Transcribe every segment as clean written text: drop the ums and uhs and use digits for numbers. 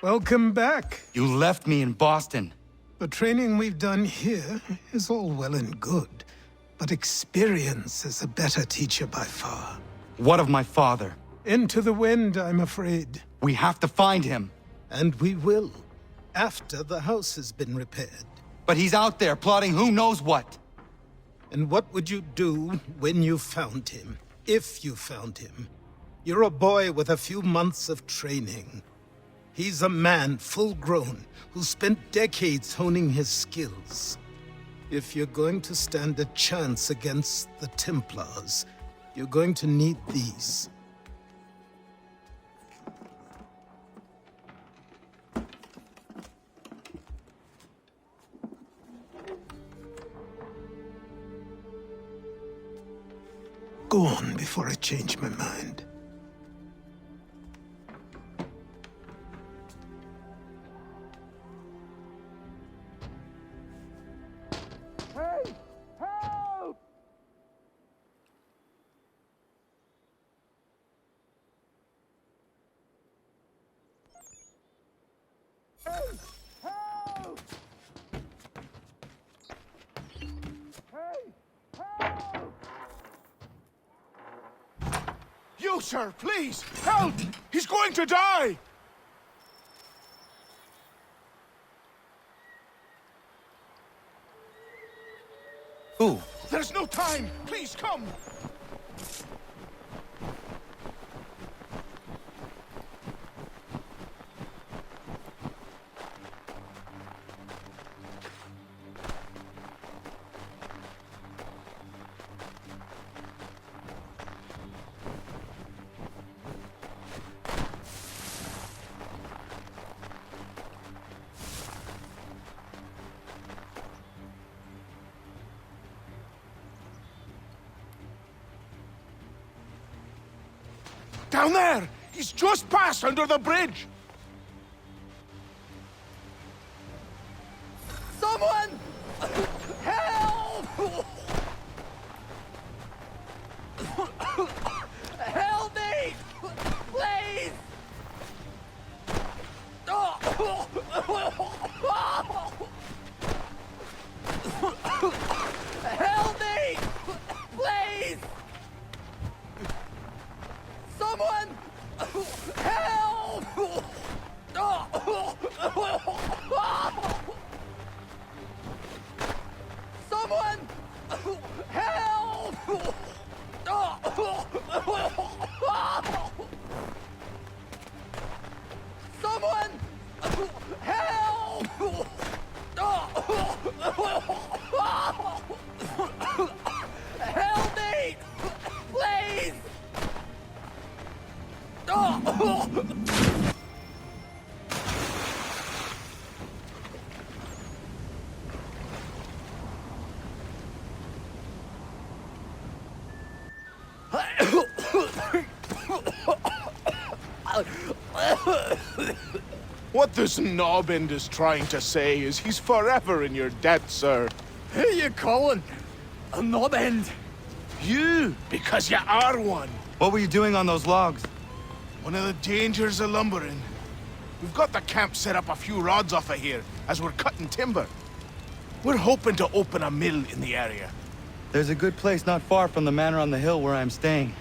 Welcome back. You left me in Boston. The training we've done here is all well and good, but experience is a better teacher by far. What of my father? Into the wind, I'm afraid. We have to find him. And we will, after the house has been repaired. But he's out there plotting who knows what. And what would you do when you found him? If you found him? You're a boy with a few months of training. He's a man, full grown, who spent decades honing his skills. If you're going to stand a chance against the Templars, you're going to need these. Go on before I change my mind. Hey! Help! Hey! Help! Hey! Help! You, sir, please, help! He's going to die! Who? There's no time! Please, come! Down there! He's just passed under the bridge! Someone! Help! Help me! Please! Help me! Please! Someone! Help! Someone! Help! Someone! Help! Help me! Please! What this knobend is trying to say is he's forever in your debt, sir. Who you calling? A knob end? You, because you are one. What were you doing on those logs? One of the dangers of lumbering. We've got the camp set up a few rods off of here, as we're cutting timber. We're hoping to open a mill in the area. There's a good place not far from the manor on the hill where I'm staying.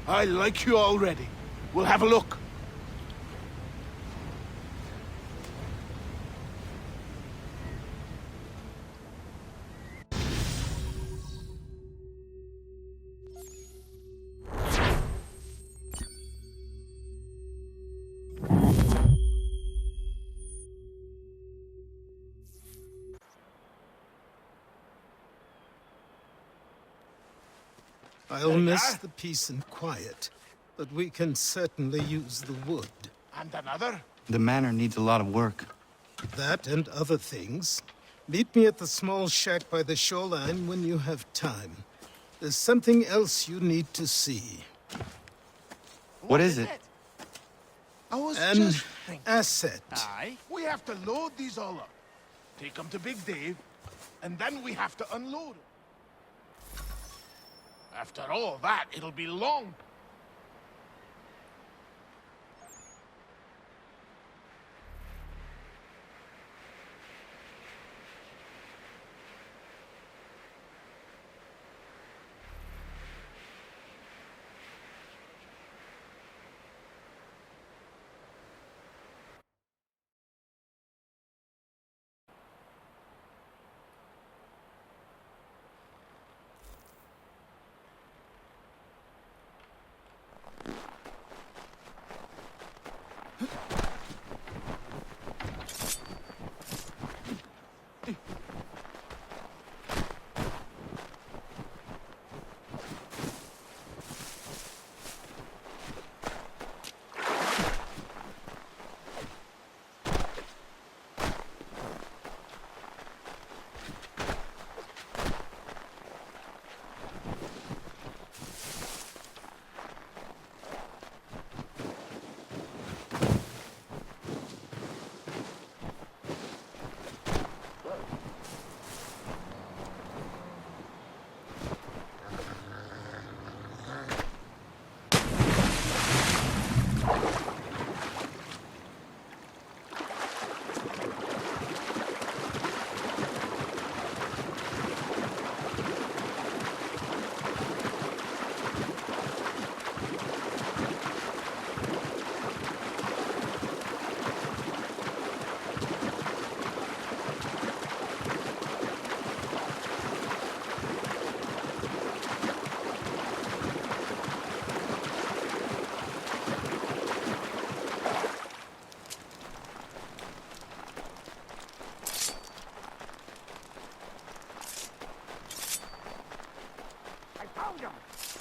I like you already. We'll have a look. I'll miss the peace and quiet, but we can certainly use the wood. And another? The manor needs a lot of work. That and other things. Meet me at the small shack by the shoreline when you have time. There's something else you need to see. What is it? I was An just thinking. asset. Aye. We have to load these all up. Take them to Big Dave, and then we have to unload them. After all that, it'll be long.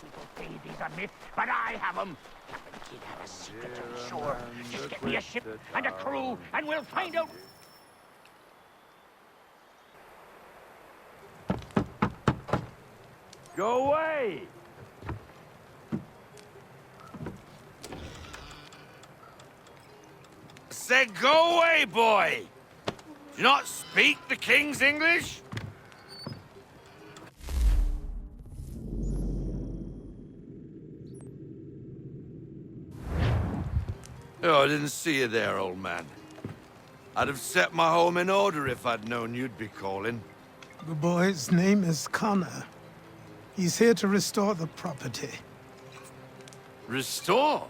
People say these are myths, but I have them. Kid have a secret to be sure. Just get me a ship and a crew, and we'll find out. Go away! Said go away, boy! Do you not speak the King's English? Oh, I didn't see you there, old man. I'd have set my home in order if I'd known you'd be calling. The boy's name is Connor. He's here to restore the property. Restore?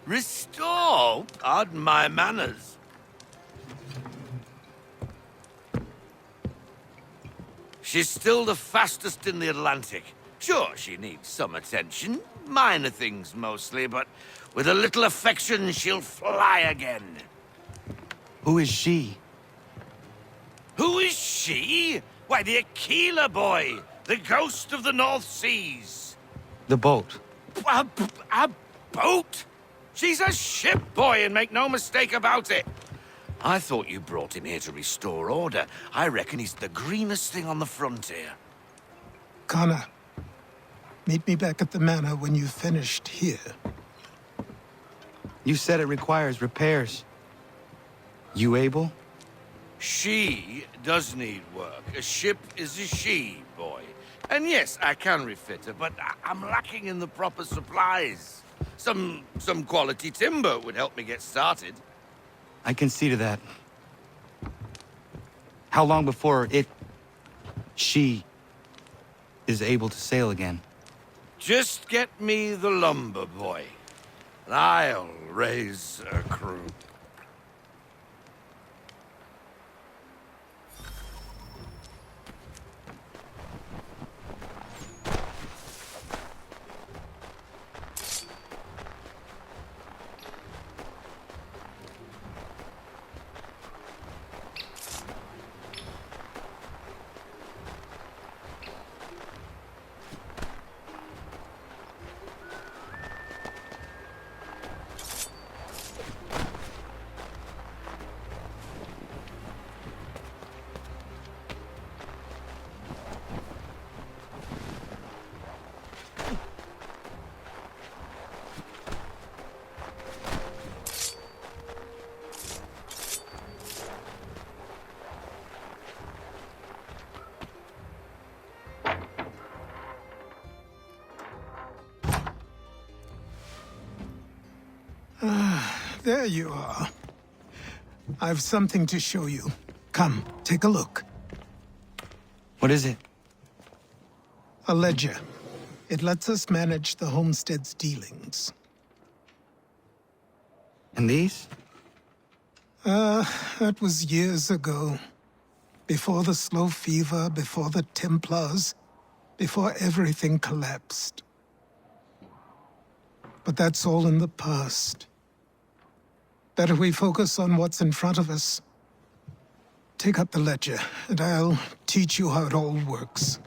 Restore? Pardon my manners. She's still the fastest in the Atlantic. Sure, she needs some attention. Minor things mostly, but with a little affection, she'll fly again. Who is she? Who is she? Why, the Aquila boy, the ghost of the North Seas. The boat. A boat? She's a ship, boy, and make no mistake about it. I thought you brought him here to restore order. I reckon he's the greenest thing on the frontier. Connor, meet me back at the manor when you've finished here. You said it requires repairs. You able? She does need work. A ship is a she, boy. And yes, I can refit her, but I'm lacking in the proper supplies. Some quality timber would help me get started. I can see to that. How long before she is able to sail again? Just get me the lumber, boy, and I'll raise a crew. There you are. I've something to show you. Come, take a look. What is it? A ledger. It lets us manage the homestead's dealings. And these? That was years ago. Before the slow fever, before the Templars, before everything collapsed. But that's all in the past. Better we focus on what's in front of us. Take up the ledger, and I'll teach you how it all works.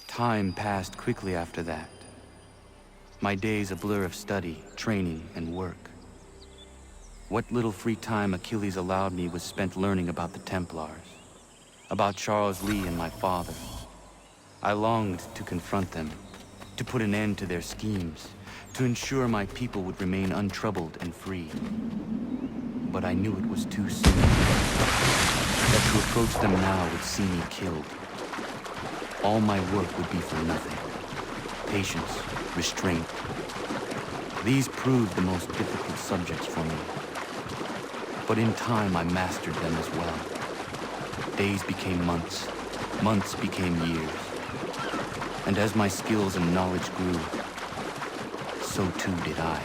Time passed quickly after that. My days a blur of study, training, and work. What little free time Achilles allowed me was spent learning about the Templars, about Charles Lee and my father. I longed to confront them, to put an end to their schemes, to ensure my people would remain untroubled and free. But I knew it was too soon, that to approach them now would see me killed. All my work would be for nothing. Patience, restraint. These proved the most difficult subjects for me. But in time, I mastered them as well. Days became months. Months became years. And as my skills and knowledge grew, so too did I.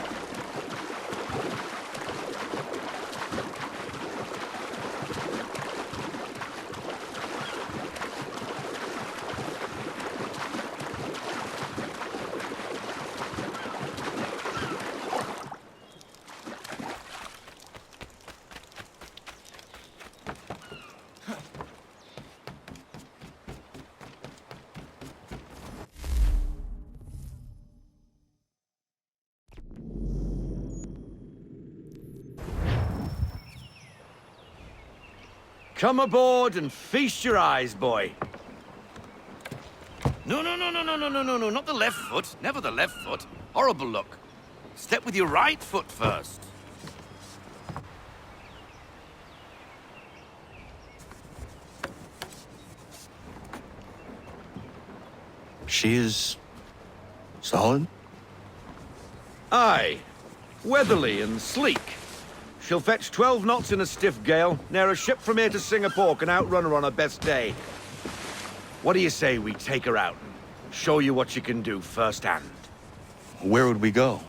Come aboard and feast your eyes, boy. No, not the left foot. Never the left foot. Horrible look. Step with your right foot first. She is solid? Aye. Weatherly and sleek. She'll fetch 12 knots in a stiff gale. Ne'er a ship from here to Singapore can outrun her on her best day. What do you say we take her out and show you what she can do firsthand? Where would we go?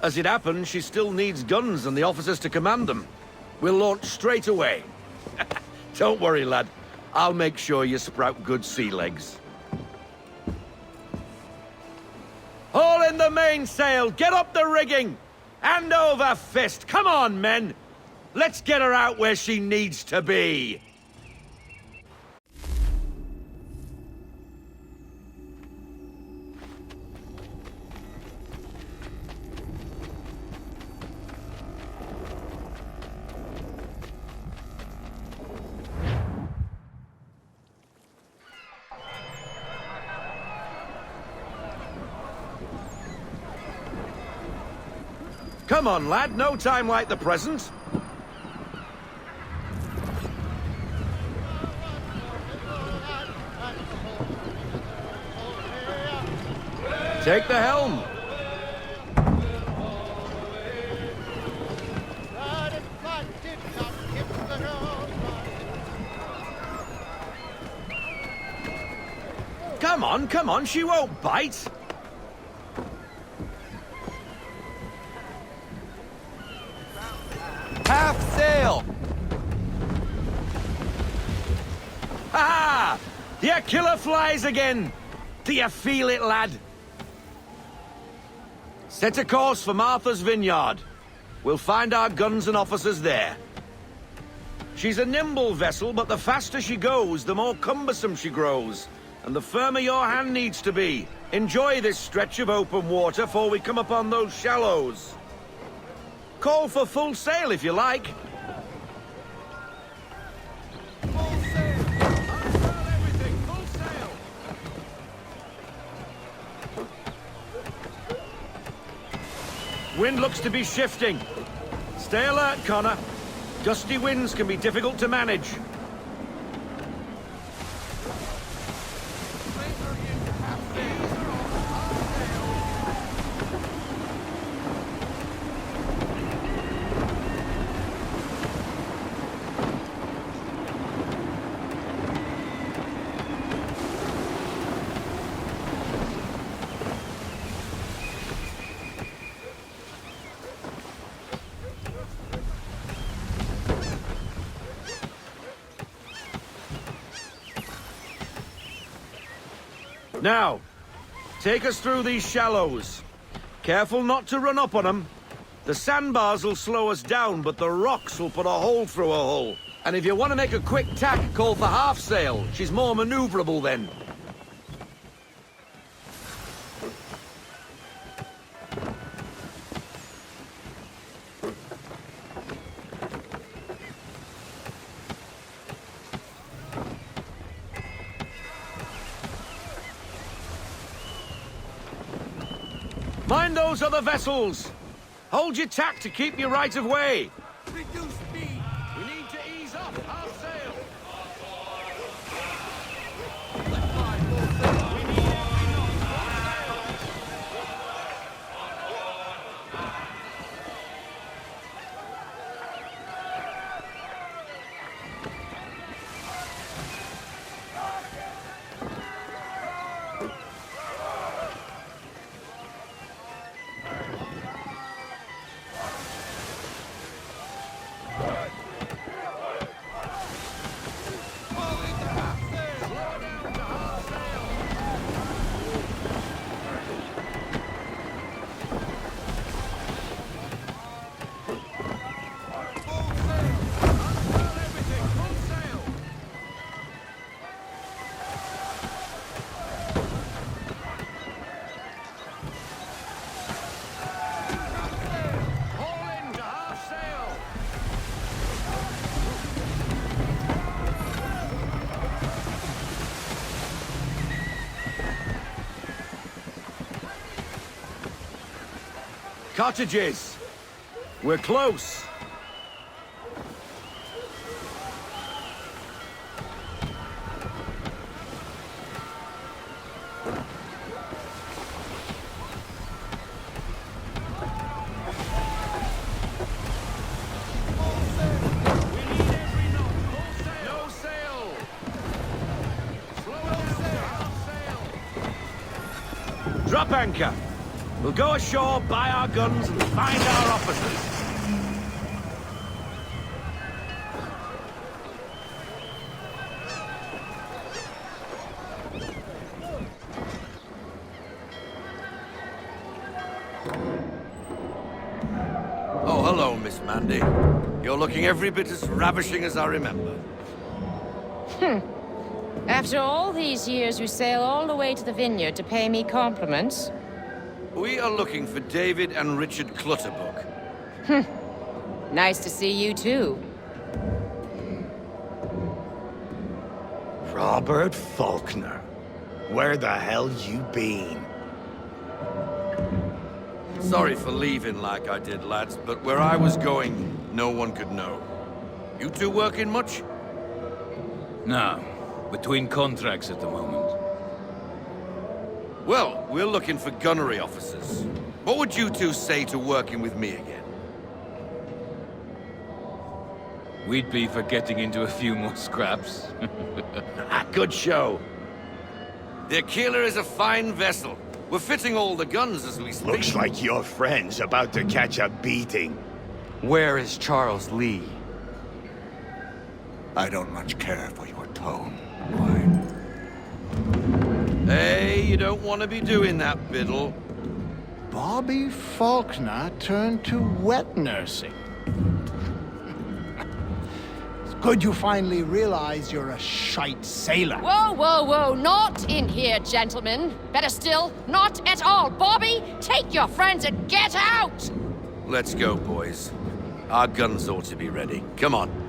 As it happens, she still needs guns and the officers to command them. We'll launch straight away. Don't worry, lad. I'll make sure you sprout good sea legs. Haul in the mainsail! Get up the rigging! Hand over fist! Come on, men! Let's get her out where she needs to be! Come on, lad. No time like the present. Take the helm. Come on, she won't bite. Half sail! Ha! The killer flies again! Do you feel it, lad? Set a course for Martha's Vineyard. We'll find our guns and officers there. She's a nimble vessel, but the faster she goes, the more cumbersome she grows. And the firmer your hand needs to be. Enjoy this stretch of open water before we come upon those shallows. Call for full sail if you like. Wind looks to be shifting. Stay alert, Connor. Gusty winds can be difficult to manage. Now, take us through these shallows. Careful not to run up on them. The sandbars will slow us down, but the rocks will put a hole through a hull. And if you want to make a quick tack, call for half sail. She's more maneuverable then. Mind those other vessels! Hold your tack to keep your right of way! Reduce speed! We need to ease up, half sail! Cottages! We're close! Drop anchor! We'll go ashore, buy our guns, and find our officers. Oh, hello, Miss Mandy. You're looking every bit as ravishing as I remember. After all these years, you sail all the way to the vineyard to pay me compliments? We are looking for David and Richard Clutterbuck. Nice to see you, too. Robert Faulkner. Where the hell you been? Sorry for leaving like I did, lads, but where I was going, no one could know. You two working much? No. Between contracts at the moment. Well, we're looking for gunnery officers. What would you two say to working with me again? We'd be for getting into a few more scraps. Good show. The Aquila is a fine vessel. We're fitting all the guns as we speak. Looks like your friend's about to catch a beating. Where is Charles Lee? I don't much care for your tone. Hey, you don't want to be doing that, Biddle. Bobby Faulkner turned to wet nursing. It's good you finally realize you're a shite sailor. Whoa, whoa, whoa, not in here, gentlemen. Better still, not at all. Bobby, take your friends and get out! Let's go, boys. Our guns ought to be ready. Come on.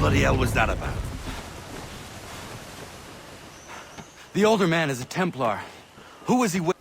bloody hell was that about? The older man is a Templar. Who was he with?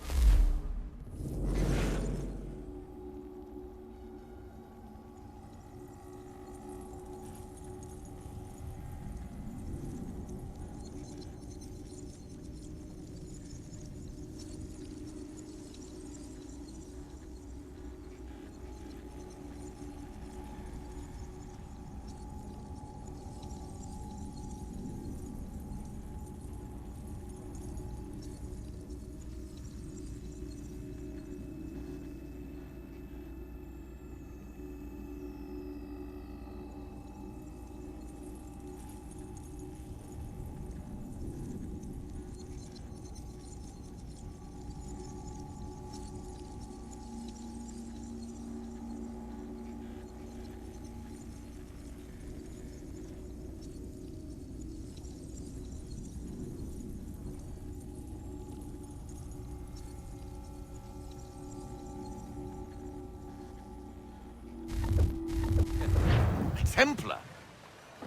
Templar?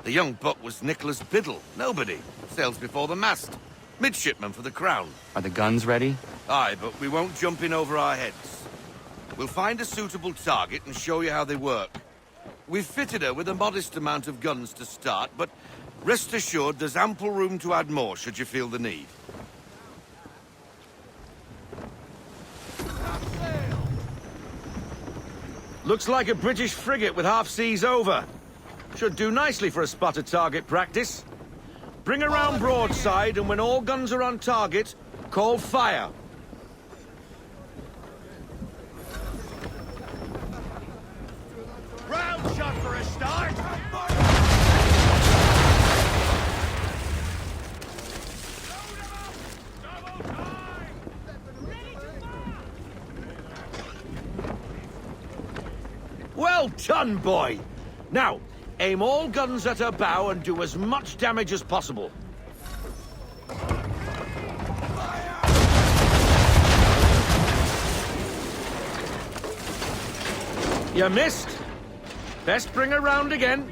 The young buck was Nicholas Biddle. Nobody. Sails before the mast. Midshipman for the Crown. Are the guns ready? Aye, but we won't jump in over our heads. We'll find a suitable target and show you how they work. We've fitted her with a modest amount of guns to start, but rest assured there's ample room to add more should you feel the need. Looks like a British frigate with half seas over. Should do nicely for a spotted target practice. Bring around broadside, and when all guns are on target, call fire. Round shot for a start. Well done, boy! Now, aim all guns at her bow and do as much damage as possible. You missed. Best bring her round again.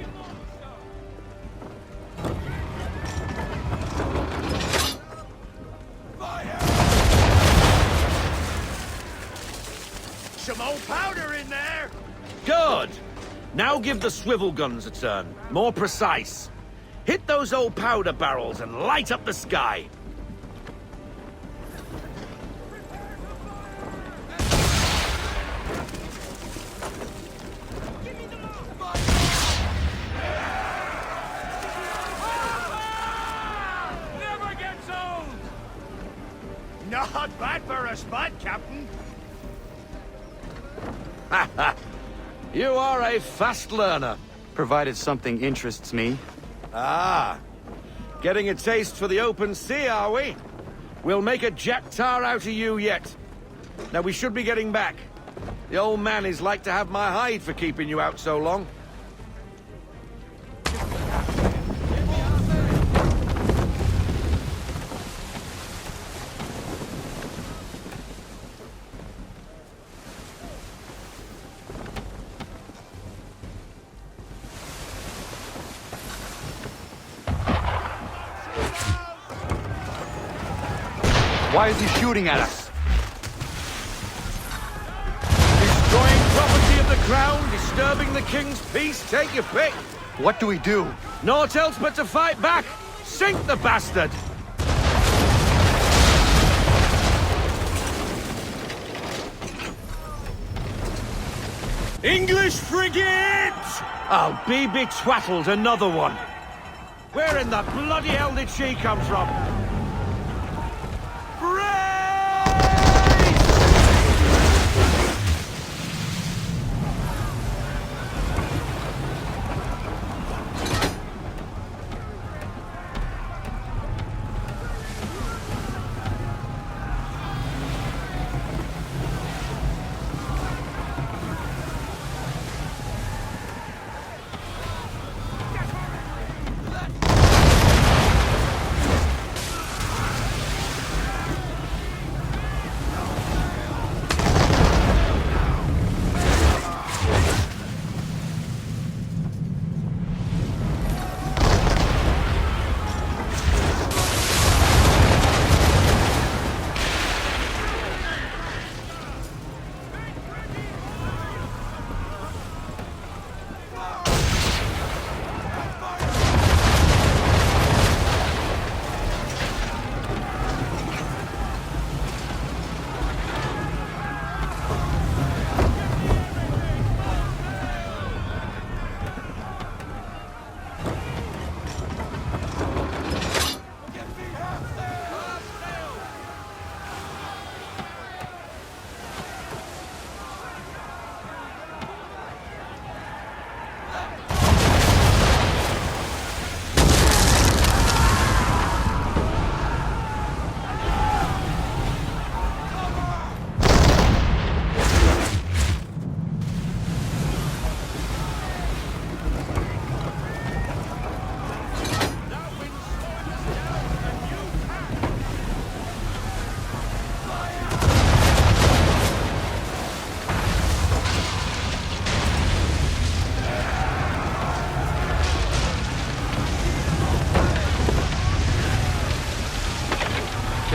Some old powder in there. Good. Now give the swivel guns a turn. More precise. Hit those old powder barrels and light up the sky. Never gets old. Not bad for a spot, Captain. You are a fast learner. Provided something interests me. Ah. Getting a taste for the open sea, are we? We'll make a jack tar out of you yet. Now we should be getting back. The old man is like to have my hide for keeping you out so long. Why is he shooting at us? Destroying property of the crown, disturbing the king's peace, take your pick. What do we do? Naught else but to fight back. Sink the bastard! English frigate! I'll be betwattled, another one. Where in the bloody hell did she come from?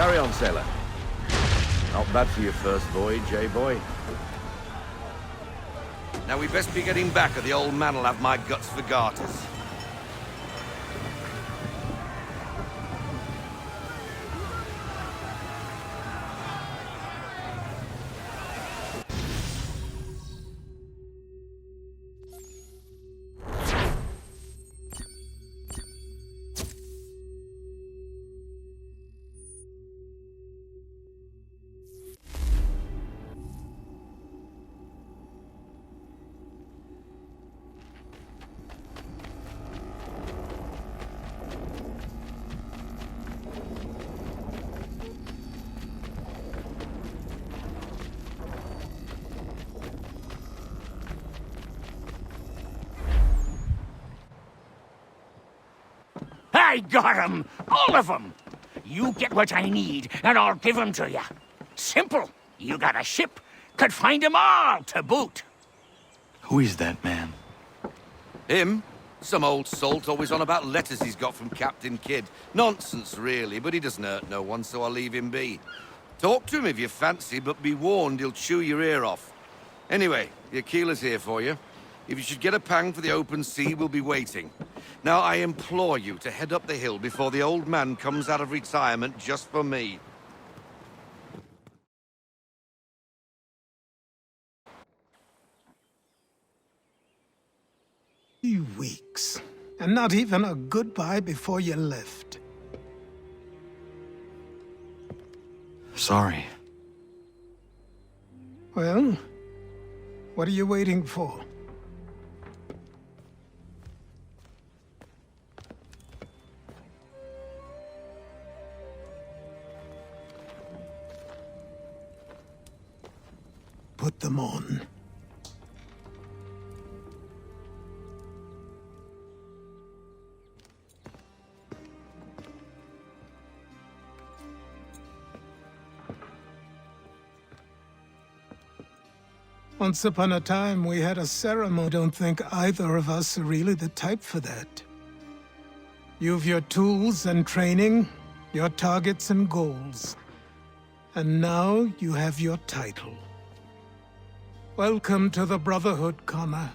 Carry on, sailor. Not bad for your first voyage, eh, boy? Now we best be getting back, or the old man'll have my guts for garters. I got 'em! All of 'em! You get what I need, and I'll give 'em to you. Simple. You got a ship, could find 'em all to boot. Who is that man? Him? Some old salt always on about letters he's got from Captain Kidd. Nonsense, really, but he doesn't hurt no one, so I'll leave him be. Talk to him if you fancy, but be warned he'll chew your ear off. Anyway, the Aquila's here for you. If you should get a pang for the open sea, we'll be waiting. Now, I implore you to head up the hill before the old man comes out of retirement just for me. 3 weeks, and not even a goodbye before you left. Sorry. Well, what are you waiting for? Put them on. Once upon a time, we had a ceremony. Don't think either of us are really the type for that. You've your tools and training, your targets and goals. And now you have your title. Welcome to the Brotherhood, Connor.